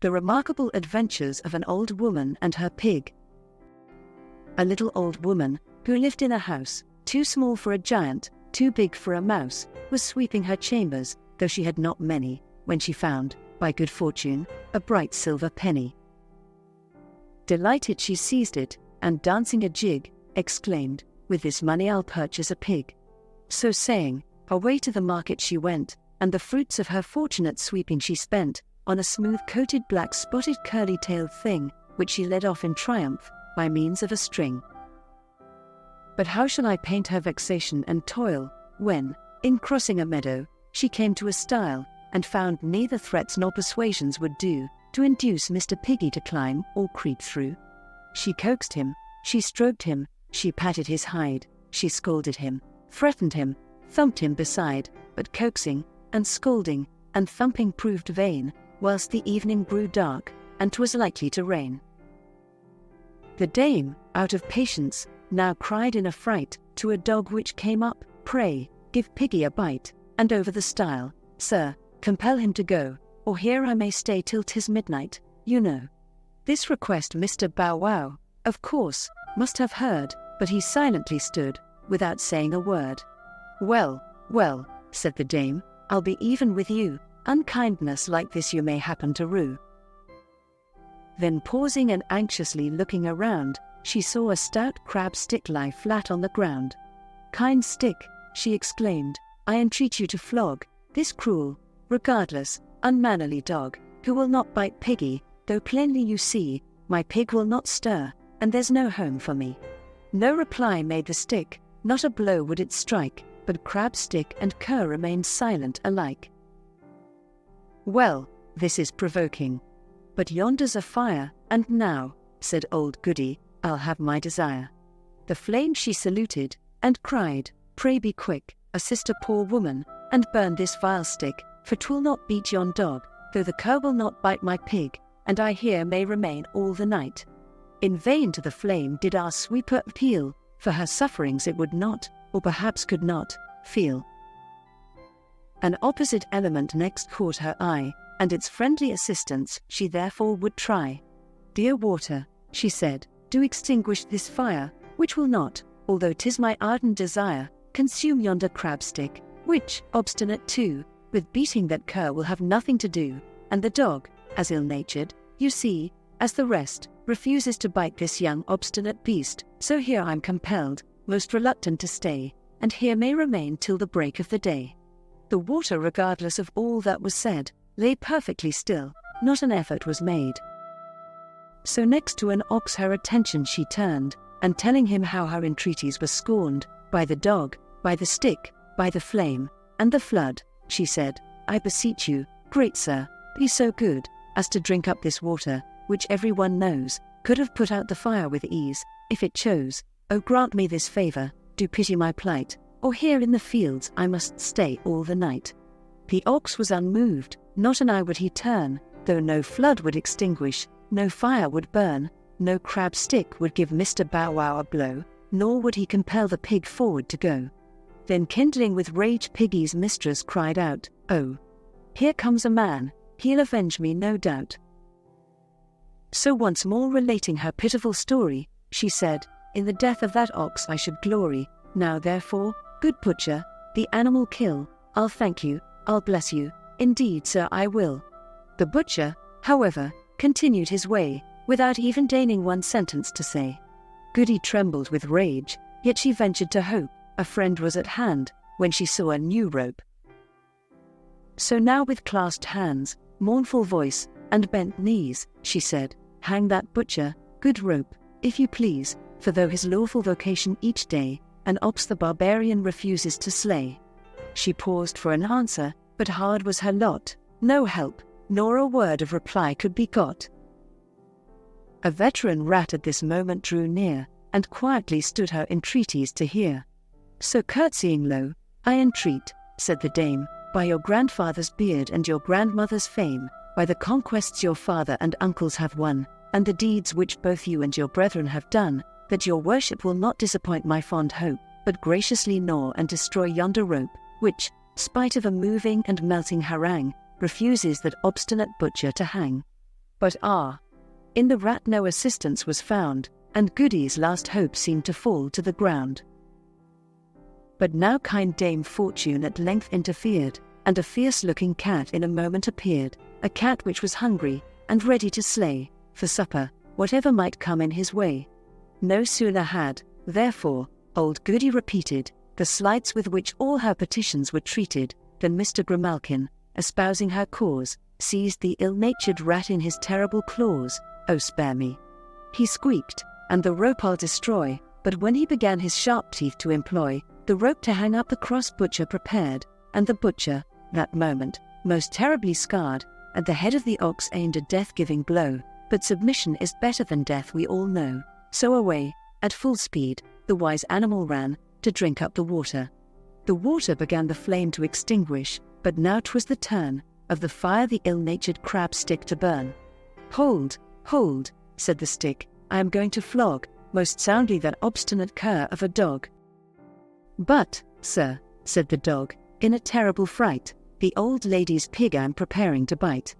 The Remarkable Adventures of an Old Woman and Her Pig. A little old woman, who lived in a house, too small for a giant, too big for a mouse, was sweeping her chambers, though she had not many, when she found, by good fortune, a bright silver penny. Delighted she seized it, and dancing a jig, exclaimed, "With this money I'll purchase a pig." So saying, away to the market she went, and the fruits of her fortunate sweeping she spent on a smooth-coated black-spotted curly-tailed thing, which she led off in triumph, by means of a string. But how shall I paint her vexation and toil, when, in crossing a meadow, she came to a stile, and found neither threats nor persuasions would do, to induce Mr. Piggy to climb or creep through? She coaxed him, she stroked him, she patted his hide, she scolded him, threatened him, thumped him beside, but coaxing, and scolding, and thumping proved vain, whilst the evening grew dark, and 'twas likely to rain. The dame, out of patience, now cried in a fright to a dog which came up, "Pray, give Piggy a bite, and over the stile, sir, compel him to go, or here I may stay till 'tis midnight, you know." This request Mr. Bow Wow, of course, must have heard, but he silently stood, without saying a word. "Well, well," said the dame, "I'll be even with you, unkindness like this you may happen to rue." Then pausing and anxiously looking around, she saw a stout crab stick lie flat on the ground. "Kind stick," she exclaimed, "I entreat you to flog this cruel, regardless, unmannerly dog, who will not bite Piggy, though plainly you see, my pig will not stir, and there's no home for me." No reply made the stick, not a blow would it strike, but crab stick and cur remained silent alike. "Well, this is provoking. But yonder's a fire, and now," said old Goody, "I'll have my desire." The flame she saluted, and cried, "Pray be quick, assist a poor woman, and burn this vile stick, for 'twill not beat yon dog, though the cur will not bite my pig, and I here may remain all the night." In vain to the flame did our sweeper appeal, for her sufferings it would not, or perhaps could not, feel. An opposite element next caught her eye, and its friendly assistance she therefore would try. "Dear water," she said, "do extinguish this fire, which will not, although 'tis my ardent desire, consume yonder crab stick, which, obstinate too, with beating that cur will have nothing to do, and the dog, as ill-natured, you see, as the rest, refuses to bite this young obstinate beast, so here I'm compelled, most reluctant to stay, and here may remain till the break of the day." The water, regardless of all that was said, lay perfectly still, not an effort was made. So next to an ox her attention she turned, and telling him how her entreaties were scorned, by the dog, by the stick, by the flame, and the flood, she said, "I beseech you, great sir, be so good, as to drink up this water, which every one knows, could have put out the fire with ease, if it chose. Oh, grant me this favor, do pity my plight, or here in the fields I must stay all the night." The ox was unmoved, not an eye would he turn, though no flood would extinguish, no fire would burn, no crab stick would give Mr. Bow Wow a blow, nor would he compel the pig forward to go. Then kindling with rage Piggy's mistress cried out, "Oh, here comes a man, he'll avenge me no doubt." So once more relating her pitiful story, she said, "In the death of that ox I should glory, now therefore, good butcher, the animal kill, I'll thank you, I'll bless you, indeed sir I will." The butcher, however, continued his way, without even deigning one sentence to say. Goody trembled with rage, yet she ventured to hope a friend was at hand, when she saw a new rope. So now with clasped hands, mournful voice, and bent knees, she said, "Hang that butcher, good rope, if you please, for though his lawful vocation each day, an ox the barbarian refuses to slay." She paused for an answer, but hard was her lot, no help, nor a word of reply could be got. A veteran rat at this moment drew near, and quietly stood her entreaties to hear. So curtsying low, "I entreat," said the dame, "by your grandfather's beard and your grandmother's fame, by the conquests your father and uncles have won, and the deeds which both you and your brethren have done, that your worship will not disappoint my fond hope, but graciously gnaw and destroy yonder rope, which, spite of a moving and melting harangue, refuses that obstinate butcher to hang." But in the rat no assistance was found, and Goody's last hope seemed to fall to the ground. But now kind Dame Fortune at length interfered, and a fierce-looking cat in a moment appeared, a cat which was hungry, and ready to slay, for supper, whatever might come in his way. No sooner had, therefore, old Goody repeated the slights with which all her petitions were treated, than Mr. Grimalkin, espousing her cause, seized the ill-natured rat in his terrible claws. "Oh, spare me," he squeaked, "and the rope I'll destroy." But when he began his sharp teeth to employ, the rope to hang up the cross butcher prepared, and the butcher, that moment, most terribly scarred, at the head of the ox aimed a death-giving blow. But submission is better than death, we all know. So away, at full speed, the wise animal ran, to drink up the water. The water began the flame to extinguish, but now 'twas the turn of the fire the ill-natured crab stick to burn. "Hold, hold," said the stick, "I am going to flog most soundly that obstinate cur of a dog." "But, sir," said the dog, in a terrible fright, "the old lady's pig I'm preparing to bite."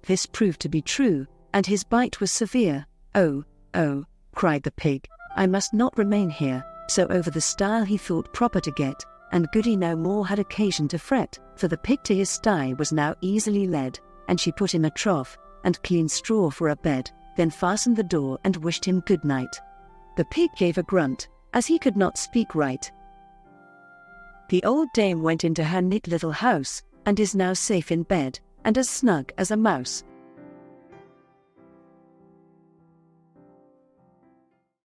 This proved to be true, and his bite was severe. "Oh, oh," cried the pig, "I must not remain here." So over the stile he thought proper to get, and Goody no more had occasion to fret, for the pig to his sty was now easily led, and she put him a trough, and clean straw for a bed, then fastened the door and wished him good night. The pig gave a grunt, as he could not speak right. The old dame went into her neat little house, and is now safe in bed, and as snug as a mouse.